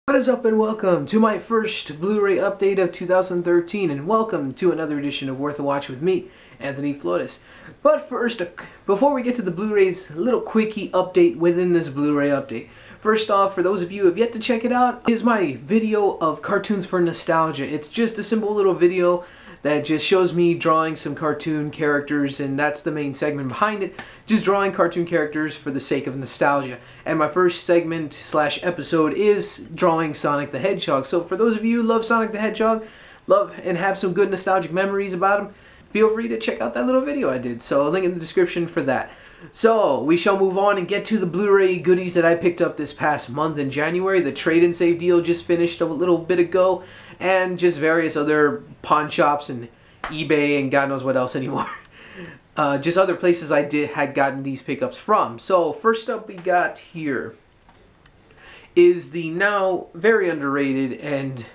What is up and welcome to my first Blu-ray update of 2013 and welcome to another edition of Worth a Watch with me, Anthony Flores. But first, before we get to the Blu-rays, a little quickie update within this Blu-ray update. First off, for those of you who have yet to check it out, is my video of cartoons for nostalgia. It's just a simple little video that just shows me drawing some cartoon characters, and that's the main segment behind it. Just drawing cartoon characters for the sake of nostalgia. And my first segment slash episode is drawing Sonic the Hedgehog. So for those of you who love Sonic the Hedgehog, love and have some good nostalgic memories about him, feel free to check out that little video I did. So link in the description for that. So we shall move on and get to the Blu-ray goodies that I picked up this past month in January. The trade and save deal just finished a little bit ago, and just various other pawn shops and eBay and God knows what else anymore. Just other places I had gotten these pickups from. So first up we got here is the now very underrated and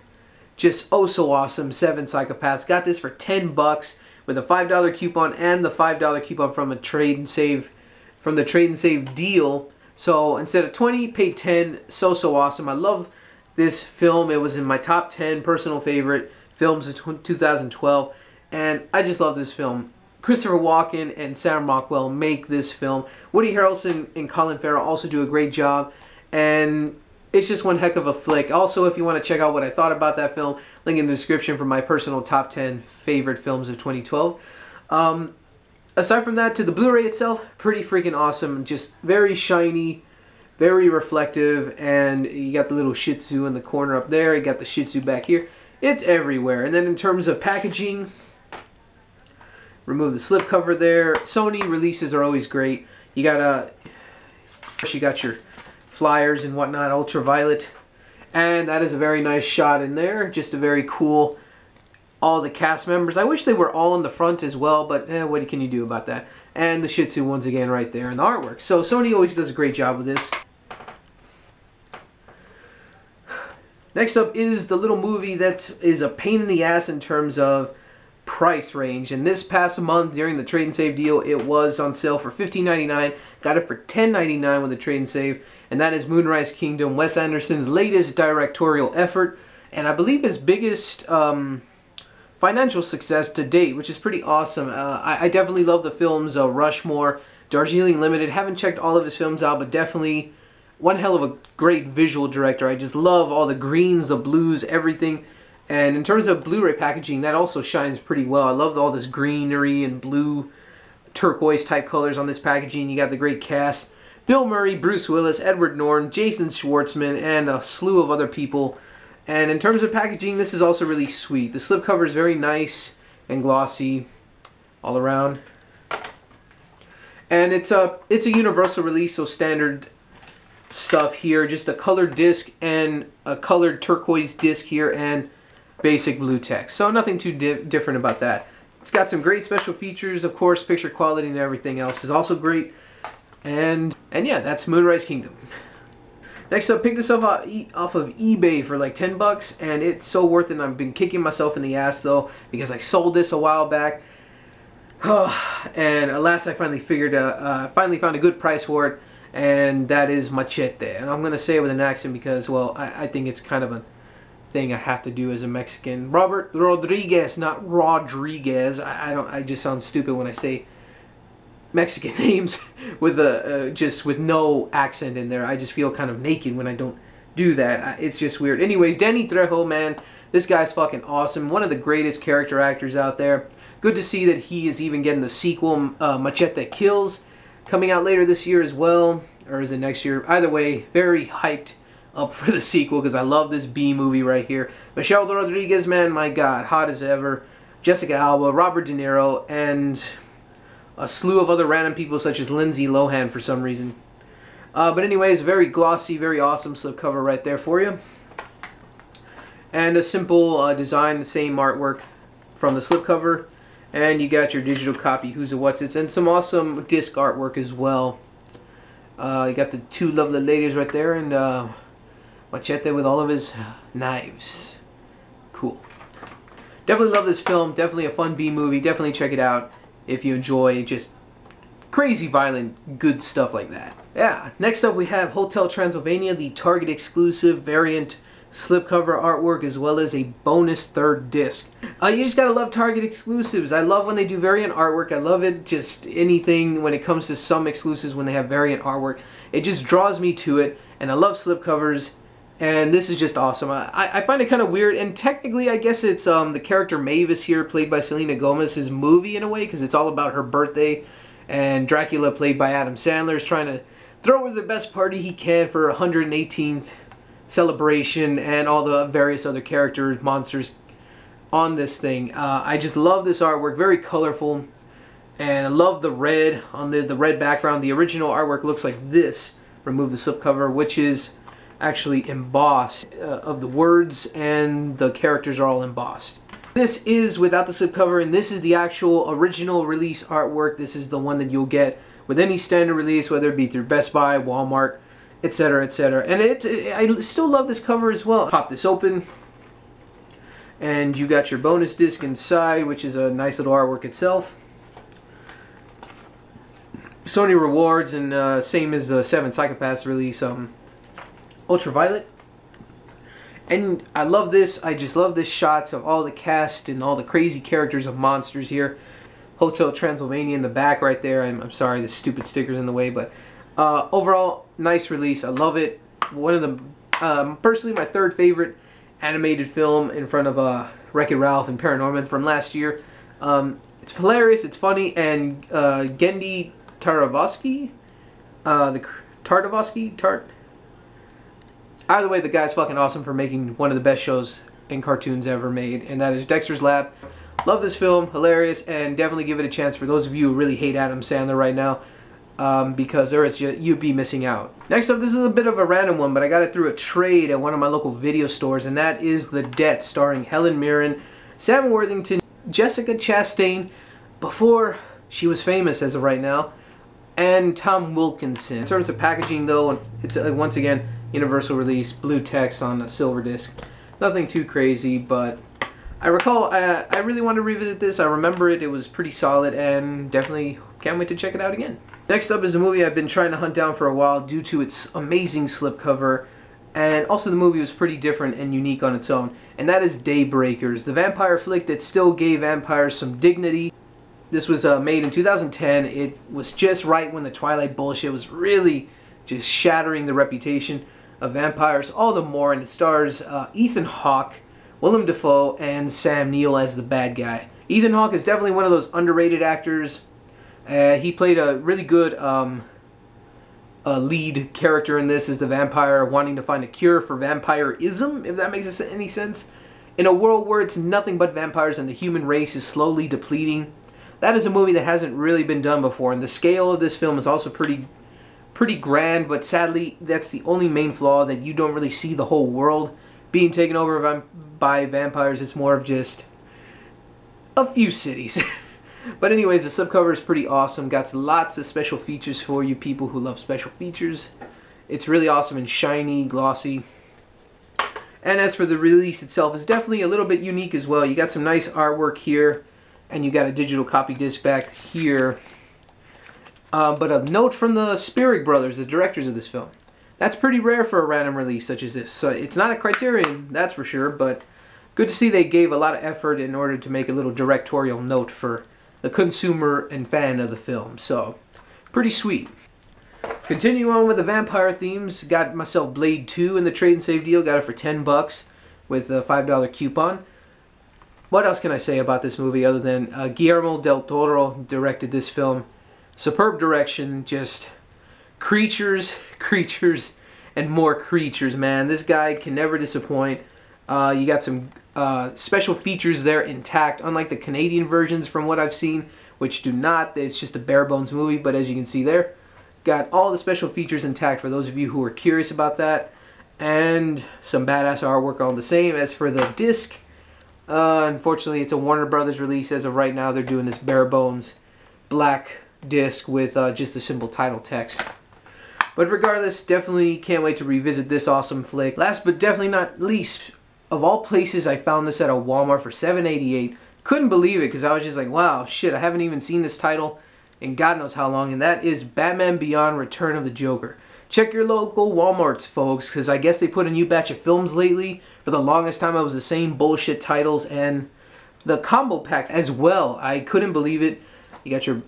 just oh so awesome 7 Psychopaths. Got this for 10 bucks with a $5 coupon and the $5 coupon from a trade and save deal. So instead of 20, paid 10. So awesome. I love this film. It was in my top 10 personal favorite films of 2012, and I just love this film. Christopher Walken and Sam Rockwell make this film. Woody Harrelson and Colin Farrell also do a great job, and it's just one heck of a flick. Also, if you want to check out what I thought about that film, link in the description for my personal top 10 favorite films of 2012. Aside from that, to the Blu-ray itself, pretty freaking awesome. Just very shiny, very reflective, and you got the little Shih Tzu in the corner up there. You got the Shih Tzu back here. It's everywhere. And then in terms of packaging, remove the slipcover there. Sony releases are always great. You got your flyers and whatnot, ultraviolet, and that is a very nice shot in there. Just a very cool, all the cast members. I wish they were all in the front as well, but what can you do about that? And the Shih Tzu once again right there in the artwork. So Sony always does a great job with this. Next up is the little movie that is a pain in the ass in terms of price range. And this past month during the trade and save deal, it was on sale for $15.99. Got it for $10.99 with a trade and save. And that is Moonrise Kingdom, Wes Anderson's latest directorial effort, and I believe his biggest financial success to date, which is pretty awesome. I definitely love the films Rushmore, Darjeeling Limited. Haven't checked all of his films out, but definitely one hell of a great visual director. I just love all the greens, the blues, everything. And in terms of Blu-ray packaging, that also shines pretty well. I love all this greenery and blue, turquoise type colors on this packaging. You got the great cast. Bill Murray, Bruce Willis, Edward Norton, Jason Schwartzman, and a slew of other people. And in terms of packaging, this is also really sweet. The slipcover is very nice and glossy all around. And it's a universal release, so standard stuff here. Just a colored disc and a colored turquoise disc here and basic blue text. So nothing too different about that. It's got some great special features, of course. Picture quality and everything else is also great. And yeah, that's Moonrise Kingdom. Next up, picked this up off of eBay for like 10 bucks, and it's so worth it. And I've been kicking myself in the ass though, because I sold this a while back. And alas, I finally found a good price for it, and that is Machete. And I'm gonna say it with an accent because, well, I think it's kind of a thing I have to do as a Mexican. Robert Rodriguez, not Rodriguez. I just sound stupid when I say Mexican names with just with no accent in there. I just feel kind of naked when I don't do that. It's just weird. Anyways, Danny Trejo, man, this guy's fucking awesome. One of the greatest character actors out there. Good to see that he is even getting the sequel, Machete Kills, coming out later this year as well, or is it next year? Either way, very hyped up for the sequel because I love this B movie right here. Michelle Rodriguez, man, my God, hot as ever. Jessica Alba, Robert De Niro, and a slew of other random people such as Lindsay Lohan for some reason. But anyways, very glossy, very awesome slipcover right there for you. And a simple design, the same artwork from the slipcover. And you got your digital copy, who's a what's it's, and some awesome disc artwork as well. You got the two lovely ladies right there, and Machete with all of his knives. Cool. Definitely love this film. Definitely a fun B movie. Definitely check it out if you enjoy just crazy violent good stuff like that. Yeah, next up we have Hotel Transylvania, the Target exclusive variant slipcover artwork as well as a bonus third disc. You just gotta love Target exclusives. I love when they do variant artwork. I love it, just anything when it comes to some exclusives when they have variant artwork. It just draws me to it, and I love slipcovers, and this is just awesome. I find it kind of weird, and technically I guess it's the character Mavis here, played by Selena Gomez's movie in a way, because it's all about her birthday, and Dracula, played by Adam Sandler, is trying to throw her the best party he can for her 118th celebration, and all the various other characters, monsters on this thing. I just love this artwork, very colorful, and I love the red on the red background. The original artwork looks like this, remove the slipcover, which is actually embossed, of the words and the characters are all embossed. This is without the slipcover, and this is the actual original release artwork. This is the one that you'll get with any standard release, whether it be through Best Buy, Walmart, etc., etc. And I still love this cover as well. Pop this open, and you got your bonus disc inside, which is a nice little artwork itself. Sony rewards, and same as the 7 Psychopaths release, Ultraviolet. And I love this. I just love this shots of all the cast and all the crazy characters of monsters here. Hotel Transylvania in the back right there. I'm sorry, the stupid sticker's in the way, but overall, nice release. I love it. One of the, personally, my third favorite animated film in front of Wreck-It Ralph and Paranorman from last year. It's hilarious, it's funny, and Gendy Tartakovsky, either way, the guy's fucking awesome for making one of the best shows and cartoons ever made, and that is Dexter's Lab. Love this film, hilarious, and definitely give it a chance for those of you who really hate Adam Sandler right now, because you'd be missing out. Next up, this is a bit of a random one, but I got it through a trade at one of my local video stores, and that is The Debt, starring Helen Mirren, Sam Worthington, Jessica Chastain, before she was famous as of right now, and Tom Wilkinson. In terms of packaging, though, it's once again universal release, blue text on a silver disc. Nothing too crazy, but I recall I really want to revisit this. I remember it was pretty solid, and definitely can't wait to check it out again. Next up is a movie I've been trying to hunt down for a while due to its amazing slipcover, and also the movie was pretty different and unique on its own, and that is Daybreakers, the vampire flick that still gave vampires some dignity. This was made in 2010. It was just right when the Twilight bullshit was really just shattering the reputation of vampires all the more, and it stars Ethan Hawke, Willem Dafoe, and Sam Neill as the bad guy. Ethan Hawke is definitely one of those underrated actors. He played a really good lead character in this as the vampire wanting to find a cure for vampirism, if that makes any sense. In a world where it's nothing but vampires and the human race is slowly depleting, that is a movie that hasn't really been done before, and the scale of this film is also pretty grand, but sadly that's the only main flaw, that you don't really see the whole world being taken over by vampires. It's more of just a few cities. But anyways, the slipcover is pretty awesome. Got lots of special features for you people who love special features. It's really awesome and shiny, glossy. And as for the release itself, it's definitely a little bit unique as well. You got some nice artwork here, and you got a digital copy disc back here. But a note from the Spierig brothers, the directors of this film. That's pretty rare for a random release such as this. So it's not a Criterion, that's for sure, but good to see they gave a lot of effort in order to make a little directorial note for the consumer and fan of the film. So, pretty sweet. Continue on with the vampire themes. Got myself Blade 2 in the trade and save deal. Got it for 10 bucks with a $5 coupon. What else can I say about this movie other than Guillermo del Toro directed this film. Superb direction, just creatures, creatures, and more creatures, man. This guy can never disappoint. You got some special features there intact, unlike the Canadian versions from what I've seen, which do not. It's just a bare bones movie, but as you can see there, got all the special features intact for those of you who are curious about that, and some badass artwork all the same. As for the disc, unfortunately it's a Warner Brothers release as of right now. They're doing this bare bones black disc with just the simple title text. But regardless, definitely can't wait to revisit this awesome flick. Last but definitely not least, of all places, I found this at a Walmart for $7.88. Couldn't believe it, because I was just like, wow, shit, I haven't even seen this title in God knows how long, and that is Batman Beyond: Return of the Joker. Check your local Walmarts, folks, because I guess they put a new batch of films lately. For the longest time, it was the same bullshit titles and the combo pack as well. I couldn't believe it. You got your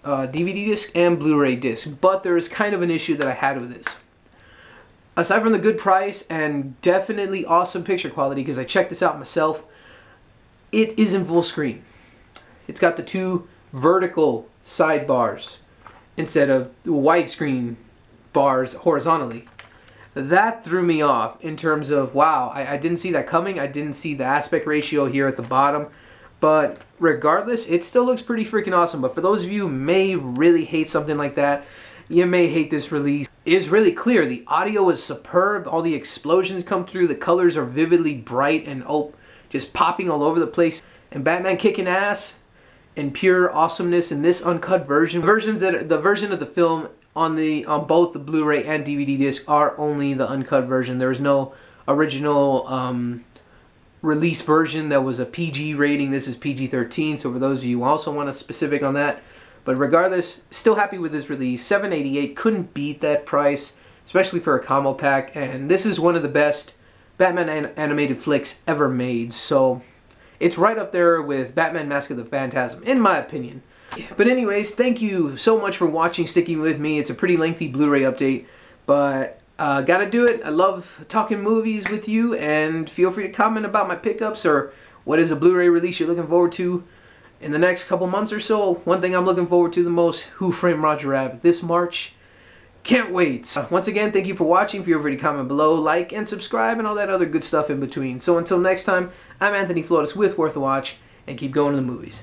DVD disc and Blu-ray disc, but there is kind of an issue that I had with this. Aside from the good price and definitely awesome picture quality, because I checked this out myself, it isn't full screen. It's got the two vertical sidebars instead of widescreen bars horizontally. That threw me off in terms of, wow, I didn't see that coming. I didn't see the aspect ratio here at the bottom. But regardless, it still looks pretty freaking awesome. But for those of you who may really hate something like that, you may hate this release. It is really clear. The audio is superb. All the explosions come through. The colors are vividly bright and just popping all over the place. And Batman kicking ass and pure awesomeness in this uncut version. The version of the film on both the Blu-ray and DVD disc are only the uncut version. There is no original release version that was a PG rating. This is PG-13, so for those of you who also want a specific on that. But regardless, still happy with this release. $7.88, couldn't beat that price, especially for a combo pack. And this is one of the best Batman animated flicks ever made. So it's right up there with Batman Mask of the Phantasm, in my opinion. But anyways, thank you so much for watching, sticking with me. It's a pretty lengthy Blu-ray update, but gotta do it. I love talking movies with you, and feel free to comment about my pickups or what is a Blu-ray release you're looking forward to in the next couple months or so. One thing I'm looking forward to the most, Who Framed Roger Rabbit this March. Can't wait. Once again, thank you for watching. Feel free to comment below, like, and subscribe, and all that other good stuff in between. So until next time, I'm Anthony Flores with Worth a Watch, and keep going to the movies.